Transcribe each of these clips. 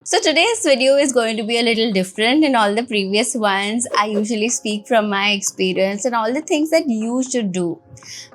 So today's video is going to be a little different. In all the previous ones, I usually speak from my experience and all the things that you should do.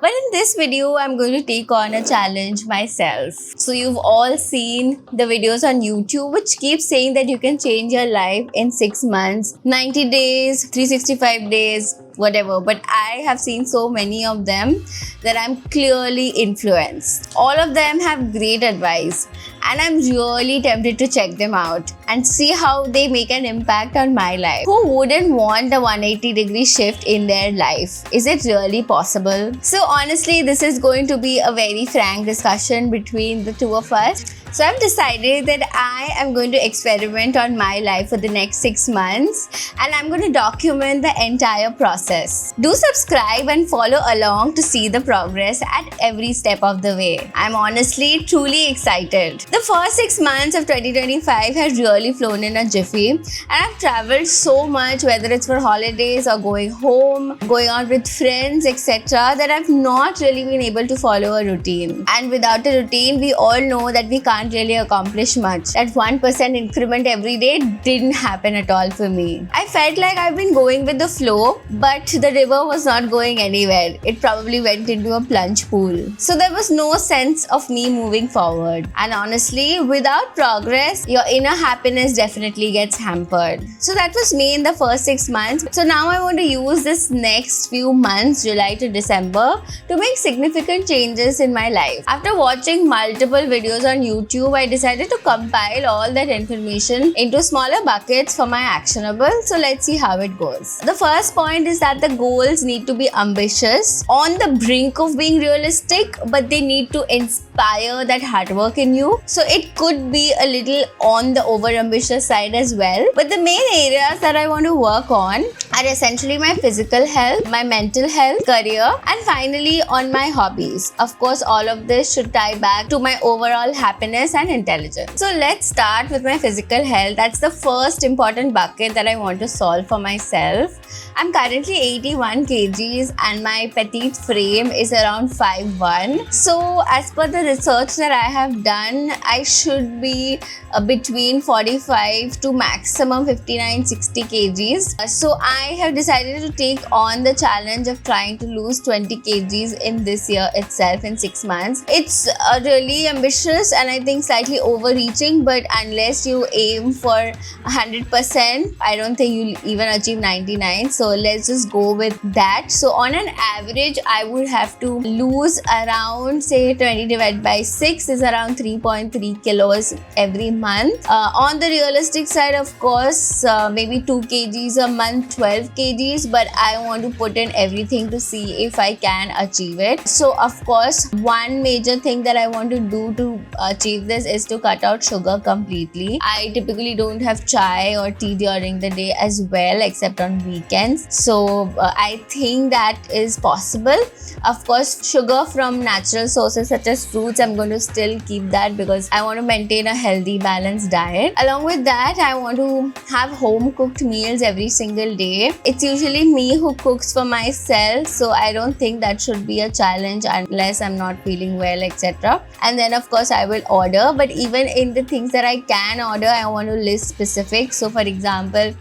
But in this video, I'm going to take on a challenge myself. So you've all seen the videos on YouTube which keep saying that you can change your life in 6 months, 90 days, 365 days, whatever. But I have seen so many of them that I'm clearly influenced. All of them have great advice and I'm really tempted to check them out and see how they make an impact on my life. Who wouldn't want a 180-degree shift in their life? Is it really possible? So honestly, this is going to be a very frank discussion between the two of us. So I've decided that I am going to experiment on my life for the next 6 months and I'm going to document the entire process. Do subscribe and follow along to see the progress at every step of the way. I'm honestly truly excited. The first 6 months of 2025 has really flown in a jiffy and I've traveled so much, whether it's for holidays or going home, going out with friends, etc., that I've not really been able to follow a routine. And without a routine, we all know that we can't really accomplish much. That 1% increment every day didn't happen at all for me. I felt like I've been going with the flow, but the river was not going anywhere. It probably went into a plunge pool. So there was no sense of me moving forward. And honestly, without progress, your inner happiness definitely gets hampered. So that was me in the first 6 months. So now I want to use this next few months, July to December, to make significant changes in my life. After watching multiple videos on YouTube, I decided to compile all that information into smaller buckets for my actionable. So let's see how it goes. The first point is that the goals need to be ambitious, on the brink of being realistic, but they need to inspire that hard work in you. So it could be a little on the over ambitious side as well. But the main areas that I want to work on are essentially my physical health, my mental health, career, and finally on my hobbies. Of course, all of this should tie back to my overall happiness and intelligence. So let's start with my physical health. That's the first important bucket that I want to solve for myself. I'm currently 81 kgs and my petite frame is around 5'1". So as per the research that I have done, I should be between 45 to maximum 59-60 kgs. So I have decided to take on the challenge of trying to lose 20 kgs in this year itself in 6 months. It's really ambitious and I think slightly overreaching, but unless you aim for 100%, I don't think you'll even achieve 99. So let's just go with that. So on an average, I would have to lose around, say, 20 divided by 6 is around 3.3 kilos every month. On the realistic side, of course, maybe 2 kgs a month, 12 kgs, but I want to put in everything to see if I can achieve it. So of course, one major thing that I want to do to achieve this is to cut out sugar completely. I typically don't have chai or tea during the day as well, except on weekends. So I think that is possible. Of course, sugar from natural sources such as fruits, I'm going to still keep that because I want to maintain a healthy, balanced diet. Along with that, I want to have home cooked meals every single day. It's usually me who cooks for myself, so I don't think that should be a challenge unless I'm not feeling well, etc. And then of course I will order, but even in the things that I can order, I want to list specifics. So for example,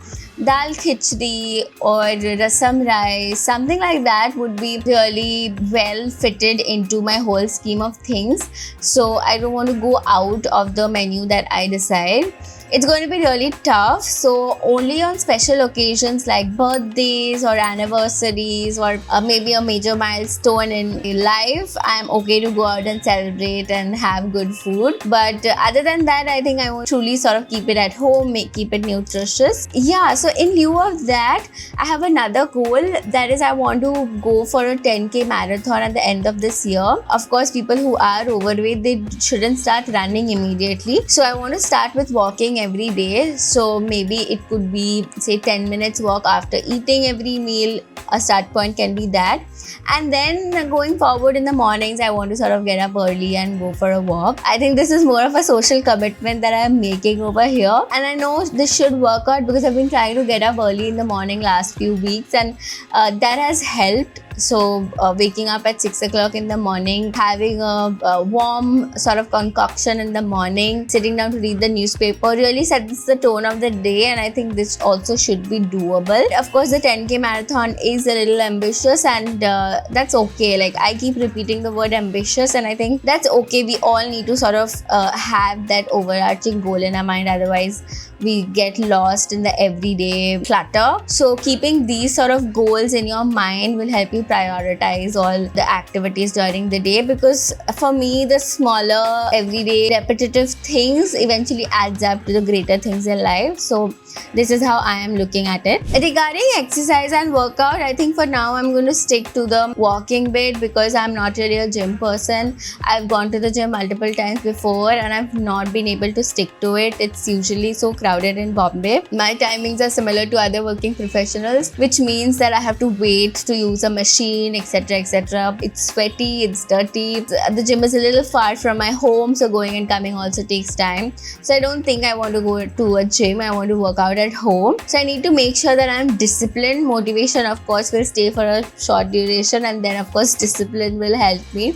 dal khichdi or rasam rice, something like that would be really well fitted into my whole scheme of things. So I don't want to go out of the menu that I decide. It's going to be really tough, so only on special occasions like birthdays or anniversaries or maybe a major milestone in life, I'm okay to go out and celebrate and have good food. But other than that, I think I want to truly sort of keep it at home, keep it nutritious. Yeah, so in lieu of that, I have another goal, that is I want to go for a 10k marathon at the end of this year. Of course, people who are overweight, they shouldn't start running immediately. So I want to start with walking every day. So maybe it could be, say, 10 minutes walk after eating every meal. A start point can be that. And then going forward in the mornings, I want to sort of get up early and go for a walk. I think this is more of a social commitment that I'm making over here. And I know this should work out because I've been trying to get up early in the morning last few weeks and that has helped. So waking up at 6 o'clock in the morning, having a warm sort of concoction in the morning, sitting down to read the newspaper really sets the tone of the day, and I think this also should be doable. Of course, the 10K marathon is a little ambitious, and that's okay. Like, I keep repeating the word ambitious, and I think that's okay. We all need to sort of have that overarching goal in our mind, otherwise we get lost in the everyday clutter. So keeping these sort of goals in your mind will help you prioritize all the activities during the day, because for me, the smaller everyday repetitive things eventually adds up to the greater things in life. So this is how I am looking at it. Regarding exercise and workout, I think for now I'm going to stick to the walking bit, because I'm not really a gym person. I've gone to the gym multiple times before and I've not been able to stick to it. It's usually so crowded in Bombay. My timings are similar to other working professionals, which means that I have to wait to use a machine, etc., etc. It's sweaty, it's dirty. The gym is a little far from my home, so going and coming also takes time. So I don't think I want to go to a gym. I want to work out at home. So I need to make sure that I'm disciplined. Motivation, of course, will stay for a short duration, and then of course discipline will help me.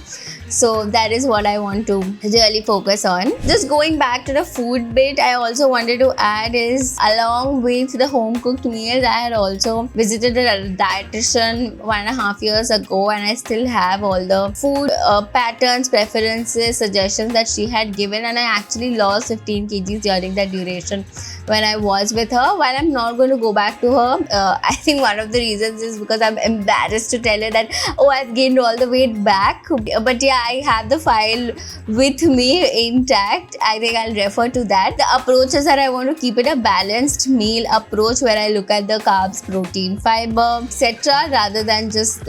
So that is what I want to really focus on. Just going back to the food bit, I also wanted to add is, along with the home cooked meals, I had also visited a dietitian 1.5 years ago, and I still have all the food patterns, preferences, suggestions that she had given, and I actually lost 15 kgs during that duration when I was with her. While I'm not going to go back to her, I think one of the reasons is because I'm embarrassed to tell her that, oh, I've gained all the weight back. But yeah, I have the file with me intact. I think I'll refer to that. The approach is that I want to keep it a balanced meal approach, where I look at the carbs, protein, fiber, etc., rather than just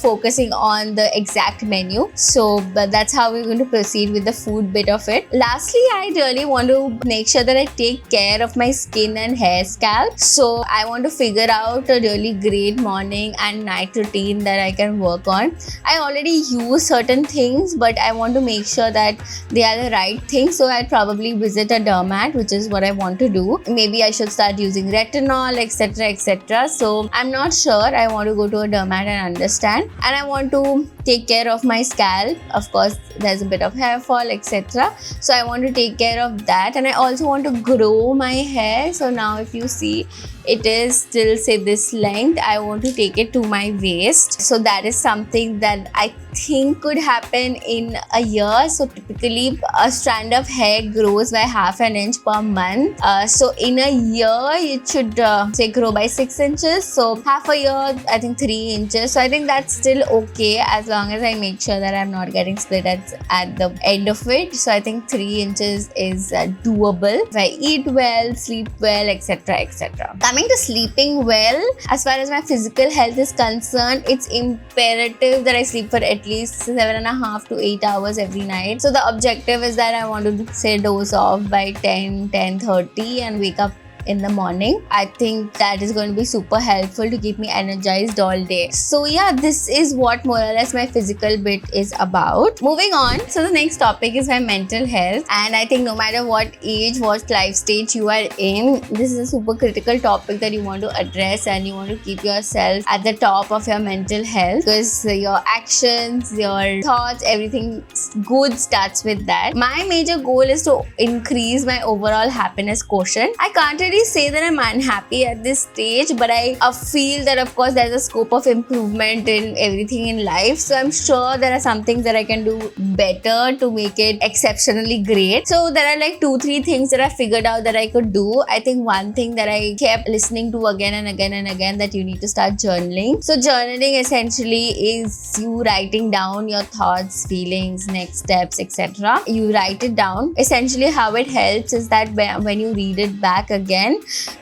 focusing on the exact menu. So but that's how we're going to proceed with the food bit of it. Lastly, I really want to make sure that I take care of my skin and hair scalp. So I want to figure out a really great morning and night routine that I can work on. I already use certain things, but I want to make sure that they are the right things. So I'll probably visit a dermat, which is what I want to do. Maybe I should start using retinol, etc., etc. So I'm not sure. I want to go to a dermat and understand. And I want to take care of my scalp. Of course, there's a bit of hair fall, etc. So I want to take care of that. And I also want to grow my hair. So now if you see, it is still, say, this length. I want to take it to my waist. So that is something that I think could happen in a year. So typically a strand of hair grows by 1/2 inch per month. So in a year it should say grow by 6 inches. So half a year, I think 3 inches. So I think that's still okay, as long as I make sure that I'm not getting split at the end of it. So I think 3 inches is doable if I eat well, sleep well, etc., etc. Coming to sleeping well, as far as my physical health is concerned, it's imperative that I sleep for at least 7.5 to 8 hours every night. So the objective is that I want to say doze off by 10:30 and wake up in the morning. I think that is going to be super helpful to keep me energized all day. So yeah, this is what more or less my physical bit is about. Moving on, so the next topic is my mental health, and I think no matter what age, what life stage you are in, this is a super critical topic that you want to address, and you want to keep yourself at the top of your mental health, because your actions, your thoughts, everything good starts with that. My major goal is to increase my overall happiness quotient. I can't really say that I'm unhappy at this stage, but I feel that of course there's a scope of improvement in everything in life. So I'm sure there are some things that I can do better to make it exceptionally great. So there are like 2-3 things that I figured out that I could do. I think one thing that I kept listening to again and again and again, that you need to start journaling. So journaling essentially is you writing down your thoughts, feelings, next steps, etc. You write it down. Essentially how it helps is that when you read it back again,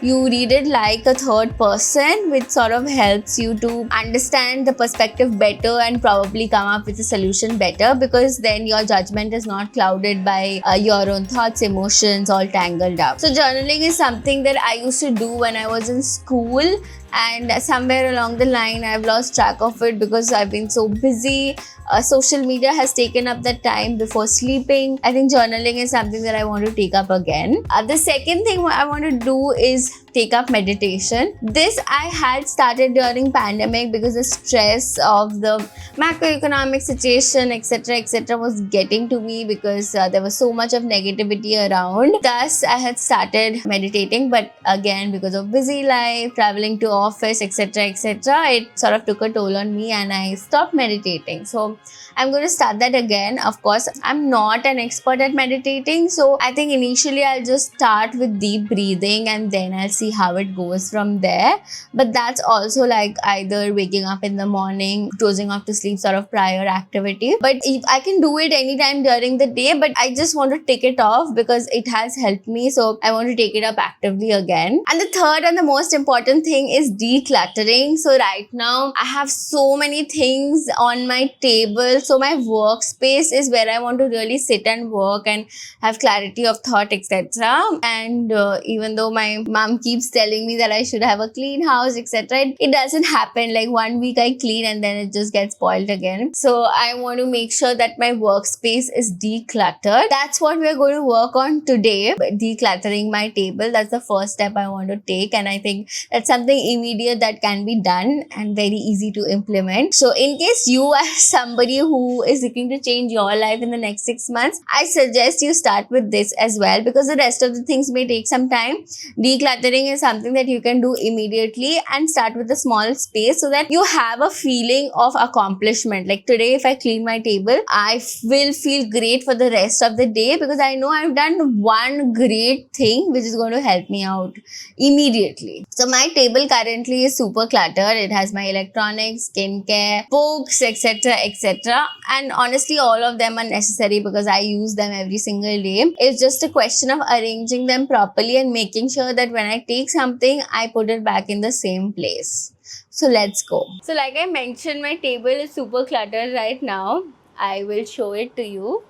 you read it like a third person, which sort of helps you to understand the perspective better and probably come up with a solution better, because then your judgment is not clouded by your own thoughts, emotions all tangled up. So journaling is something that I used to do when I was in school, and somewhere along the line I've lost track of it because I've been so busy. Social media has taken up that time before sleeping. I think journaling is something that I want to take up again. The second thing I want to do is take up meditation. This I had started during pandemic because the stress of the macroeconomic situation, etc., was getting to me because there was so much of negativity around. Thus, I had started meditating, but again, because of busy life, traveling to office, etc., it sort of took a toll on me and I stopped meditating. So I'm going to start that again. Of course, I'm not an expert at meditating, so I think initially I'll just start with deep breathing and then I'll see how it goes from there. But that's also like either waking up in the morning, dozing off to sleep sort of prior activity. But if I can do it anytime during the day, but I just want to take it off because it has helped me, so I want to take it up actively again. And the third and the most important thing is decluttering. So right now I have so many things on my table, so my workspace is where I want to really sit and work and have clarity of thought, etc. And even though my mom keeps telling me that I should have a clean house, etc., it doesn't happen. Like 1 week I clean and then it just gets spoiled again. So I want to make sure that my workspace is decluttered. That's what we're going to work on today, decluttering my table. That's the first step I want to take, and I think that's something immediate that can be done and very easy to implement. So in case you are somebody who is looking to change your life in the next 6 months, I suggest you start with this as well, because the rest of the things may take some time. Decluttering is something that you can do immediately and start with a small space so that you have a feeling of accomplishment. Like today, if I clean my table, I will feel great for the rest of the day because I know I've done one great thing which is going to help me out immediately. So my table currently is super cluttered. It has my electronics, skincare, books, etc. And honestly, all of them are necessary because I use them every single day. It's just a question of arranging them properly and making sure that when I take something, I put it back in the same place. So let's go. So like I mentioned, my table is super cluttered right now. I will show it to you.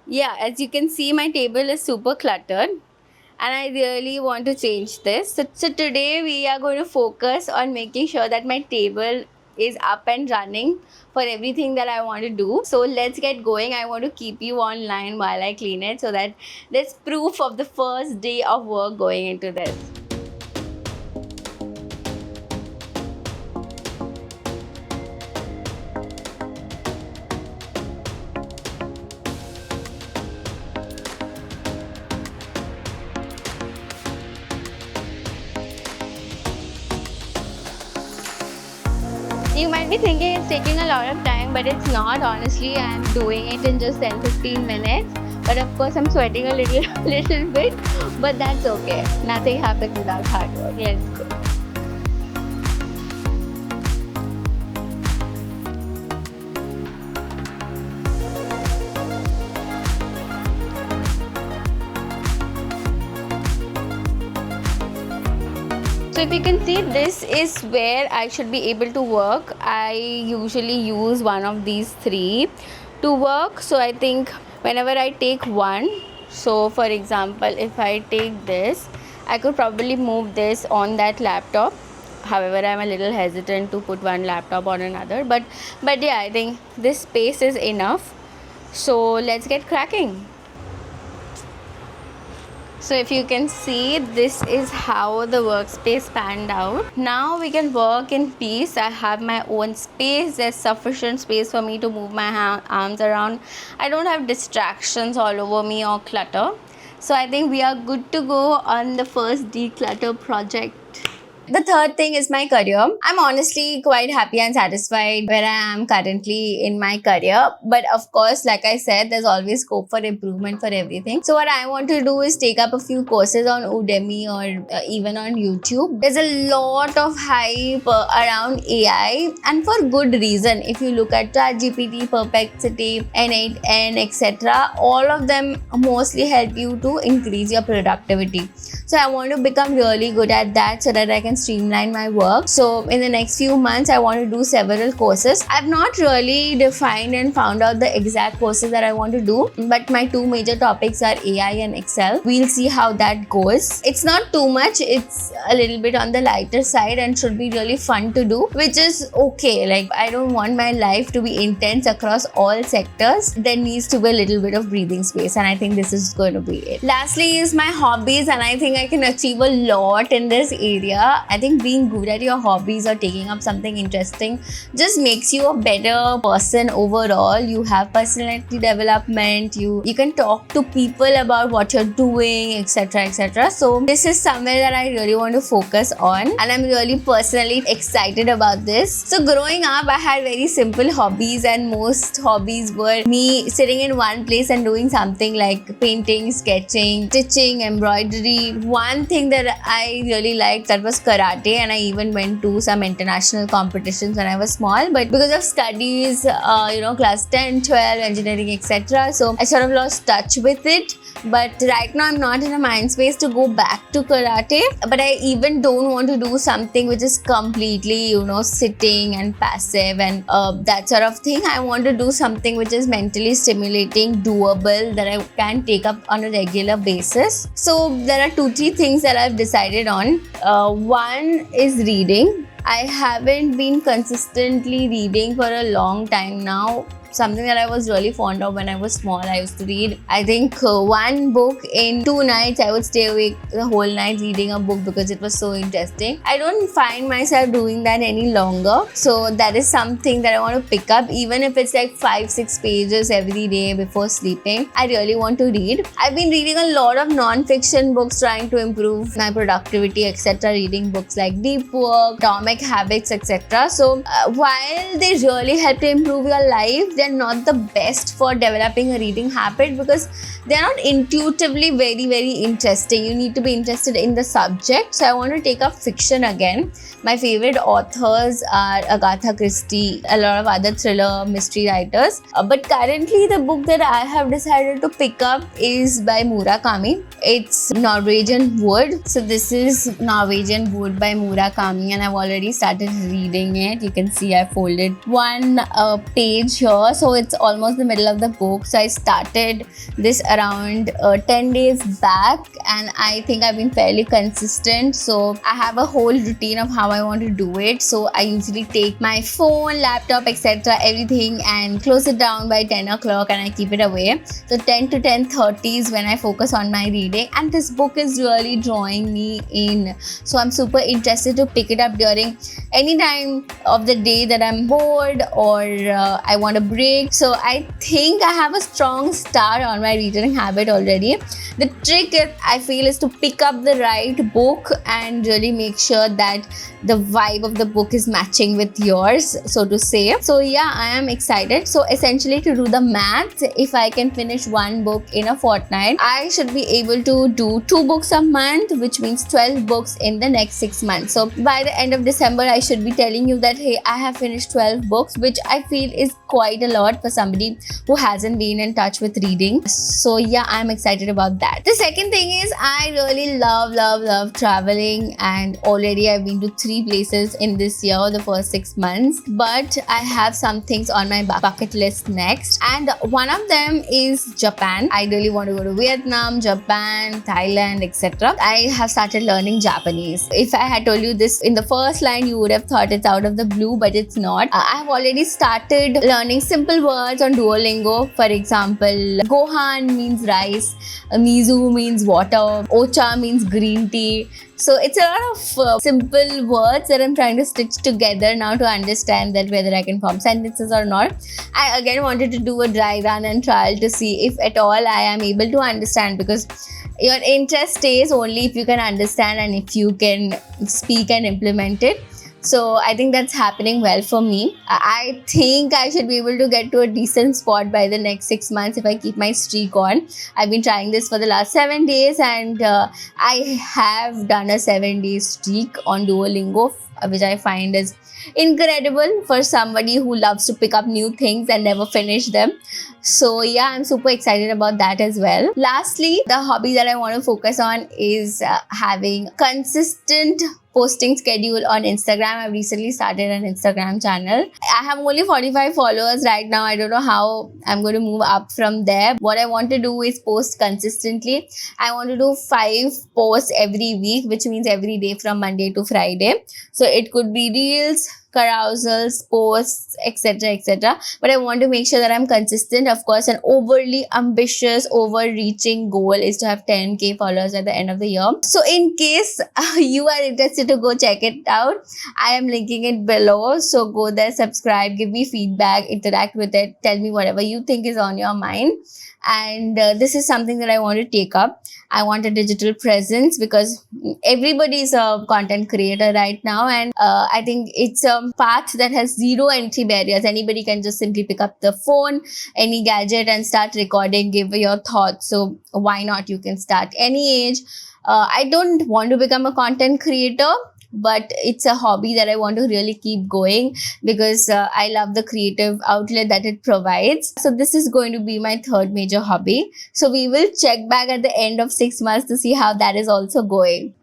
Yeah, as you can see, my table is super cluttered and I really want to change this. So today we are going to focus on making sure that my table is up and running for everything that I want to do. So let's get going. I want to keep you online while I clean it so that there's proof of the first day of work going into this. You might be thinking it's taking a lot of time, but it's not. Honestly, I'm doing it in just 10-15 minutes. But of course, I'm sweating a little bit, but that's okay. Nothing happens without hard work. Let's go. So if you can see, this is where I should be able to work. I usually use one of these three to work. So I think whenever I take one, so for example, if I take this, I could probably move this on that laptop. However, I'm a little hesitant to put one laptop on another. But yeah, I think this space is enough. So let's get cracking. So if you can see, this is how the workspace panned out. Now we can work in peace. I have my own space. There's sufficient space for me to move my arms around. I don't have distractions all over me or clutter. So I think we are good to go on the first declutter project. The third thing is my career. I'm honestly quite happy and satisfied where I am currently in my career. But of course, like I said, there's always scope for improvement for everything. So what I want to do is take up a few courses on Udemy or even on YouTube. There's a lot of hype around AI, and for good reason. If you look at ChatGPT, Perplexity, N8N, etc., all of them mostly help you to increase your productivity. So I want to become really good at that so that I can streamline my work. So in the next few months, I want to do several courses. I've not really defined and found out the exact courses that I want to do, but my two major topics are AI and Excel. We'll see how that goes. It's not too much, it's a little bit on the lighter side and should be really fun to do, which is okay. Like, I don't want my life to be intense across all sectors. There needs to be a little bit of breathing space, and I think this is going to be it. Lastly is my hobbies, and I think I can achieve a lot in this area. I think being good at your hobbies or taking up something interesting just makes you a better person overall. You have personality development, you can talk to people about what you're doing, etc, etc. So this is somewhere that I really want to focus on, and I'm really personally excited about this. So growing up, I had very simple hobbies, and most hobbies were me sitting in one place and doing something like painting, sketching, stitching, embroidery. One thing that I really liked, that was karate, and I even went to some international competitions when I was small. But because of studies, class 10, 12, engineering, etc, so I sort of lost touch with it. But right now I'm not in a mind space to go back to karate, but I even don't want to do something which is completely, sitting and passive and that sort of thing. I want to do something which is mentally stimulating, doable, that I can take up on a regular basis. So there are 2-3 things that I've decided on. One is reading. I haven't been consistently reading for a long time now. Something that I was really fond of when I was small. I used to read, I think, one book in 2 nights. I would stay awake the whole night reading a book because it was so interesting. I don't find myself doing that any longer. So that is something that I want to pick up, even if it's like 5-6 pages every day before sleeping. I really want to read. I've been reading a lot of non-fiction books, trying to improve my productivity, etc. Reading books like Deep Work, Atomic Habits, etc. So while they really help to improve your life, they're not the best for developing a reading habit because they're not intuitively very interesting. You need to be interested in the subject. So I want to take up fiction again. My favorite authors are Agatha Christie, a lot of other thriller mystery writers. But currently the book that I have decided to pick up is by Murakami. It's Norwegian Wood. So this is Norwegian Wood by Murakami, and I've already started reading it. You can see I folded one page here. So it's almost the middle of the book. So I started this around 10 days back, and I think I've been fairly consistent. So I have a whole routine of how I want to do it. So I usually take my phone, laptop, etc, everything, and close it down by 10 o'clock, and I keep it away. So 10 to 10:30 is when I focus on my reading, and this book is really drawing me in. So I'm super interested to pick it up during any time of the day that I'm bored or I want a break. So I think I have a strong start on my reading habit already. The trick, I feel, is to pick up the right book and really make sure that the vibe of the book is matching with yours, so to say. So yeah, I am excited. So essentially, to do the math, if I can finish one book in a fortnight, I should be able to do 2 books a month, which means 12 books in the next 6 months. So by the end of December, I should be telling you that, hey, I have finished 12 books, which I feel is quite a lot for somebody who hasn't been in touch with reading. So yeah, I'm excited about that. The second thing is, I really love traveling, and already I've been to 3 places in this year, the first 6 months. But I have some things on my bucket list next, and one of them is Japan. I really want to go to Vietnam, Japan, Thailand, etc. I have started learning Japanese. If I had told you this in the first line, you would have thought it's out of the blue, but it's not. I have already started learning simple words on Duolingo. For example, Gohan means rice, Mizu means water, Ocha means green tea. So it's a lot of simple words that I'm trying to stitch together now to understand that whether I can form sentences or not. I again wanted to do a dry run and trial to see if at all I am able to understand, because your interest stays only if you can understand and if you can speak and implement it. So I think that's happening well for me. I think I should be able to get to a decent spot by the next 6 months if I keep my streak on. I've been trying this for the last 7 days, and I have done a 7-day streak on Duolingo, which I find is incredible for somebody who loves to pick up new things and never finish them. So yeah, I'm super excited about that as well. Lastly, the hobby that I want to focus on is having consistent posting schedule on Instagram. I've recently started an Instagram channel. I have only 45 followers right now. I don't know how I'm going to move up from there. What I want to do is post consistently. I want to do 5 posts every week, which means every day from Monday to Friday. So it could be reels, carousels, posts, etc, etc, but I want to make sure that I'm consistent. Of course, an overly ambitious, overreaching goal is to have 10k followers at the end of the year. So in case you are interested to go check it out, I am linking it below. So go there, subscribe, give me feedback, interact with it, tell me whatever you think is on your mind. And this is something that I want to take up. I want a digital presence because everybody is a content creator right now, and I think it's a path that has zero entry barriers. Anybody can just simply pick up the phone, any gadget, and start recording, give your thoughts. So why not? You can start any age. I don't want to become a content creator, but it's a hobby that I want to really keep going because I love the creative outlet that it provides. So this is going to be my third major hobby. So we will check back at the end of 6 months to see how that is also going.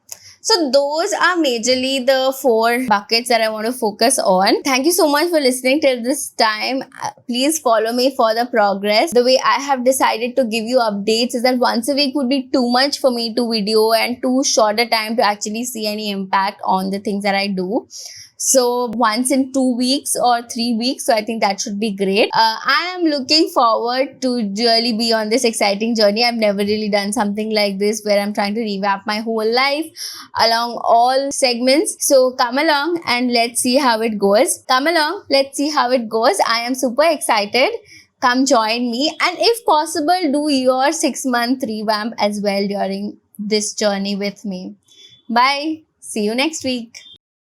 So those are majorly the 4 buckets that I want to focus on. Thank you so much for listening till this time. Please follow me for the progress. The way I have decided to give you updates is that once a week would be too much for me to video and too short a time to actually see any impact on the things that I do. So once in 2 weeks or 3 weeks. So I think that should be great. I am looking forward to really be on this exciting journey. I've never really done something like this where I'm trying to revamp my whole life along all segments. So come along and let's see how it goes. Come along, let's see how it goes. I am super excited. Come join me, and if possible, do your 6-month revamp as well during this journey with me. Bye. See you next week.